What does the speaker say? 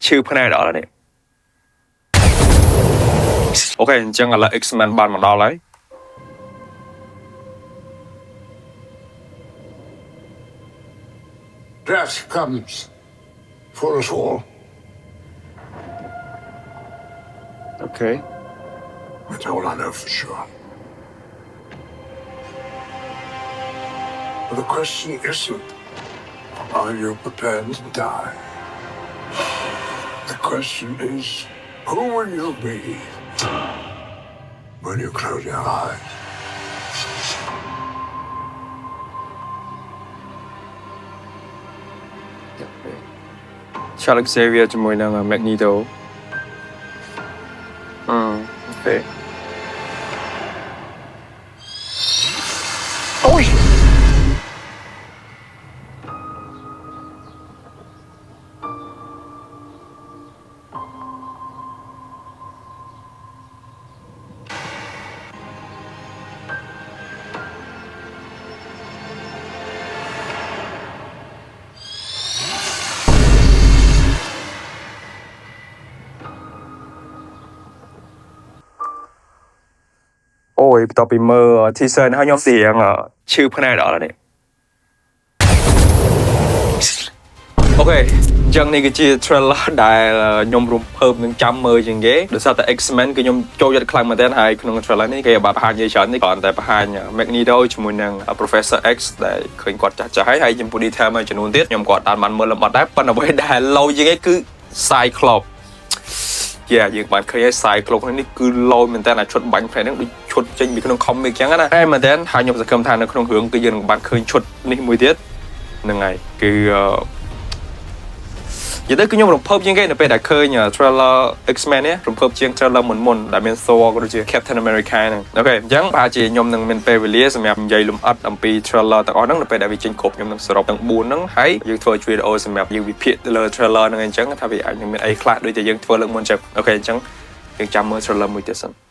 ชื่อพนักđó đấy ok chẳng là X-Men ban mà đó lấy Death comes for us all. ok That's all I know for sure. But the question isn't, are you prepared to die? The question is, who will you be when you close your eyes? Charles Xavier ជាមួយនឹង Magneto ok ôi ôi tao bị mơ teaser nó nhóm tiềnชื่อพนักđó đấy ok chẳng này cái chi trailer đại nhóm rùm hợp những trăm mơ chừng ghế được sao tại X-Men cái nhóm trôi giật khăn mà tên haiក្នុង trailer នេះគេបាត់ហាញយាយច្រើននេះcòn តែបង្ហាញ Magneto ជាមួយនឹង Professor X ដែលឃើញគាត់ចាស់ៗហើយចំពោះ detail មួយចំនួនទៀតខ្ញុំគាត់បានមើលលំអត់ដែរប៉ុន្តែអ្វីដែលឡូជាងគេគឺ Cyclops យើងបានឃើញ Cyclops នេះគឺឡូមែនតើអាឈុតបាញ់ផ្នែកហ្នឹងដូចឈុតចេញពីក្នុង comic ចឹងណាតែមែនតើហើយខ្ញុំសង្ឃឹមថានៅក្នុងរឿងគឺយើងនឹងបានឃើញឈុតនេះមួយទៀតហ្នឹងហើយគឺនិយាយទៅគឺខ្ញុំរំភើបជាងគេនៅពេលដែលឃើញ trailer X-Men នេះរំភើបជាង trailer មុនដែលមាន Thor ក៏ដូចជា Captain America ហ្នឹងអូខេអញ្ចឹងប្រហែលជាខ្ញុំនឹងមានពេលវេលាសម្រាប់និយាយលម្អិតអំពី trailer ទាំងអស់ហ្នឹងនៅពេលដែលវាចេញគ្រប់ខ្ញុំនឹងសរុបទាំង4ហ្នឹងហើយយើងធ្វើវីដេអូសម្រាប់យើងវិភាគទៅលើ trailer ហ្នឹងអញ្ចឹងថាវាអាចនឹងមានអីខ្លះដូចតែយើងធ្វើលើកមុនចឹងអូខេអញ្ចឹងយើងចាំមើល trailer មួយទៀតសិន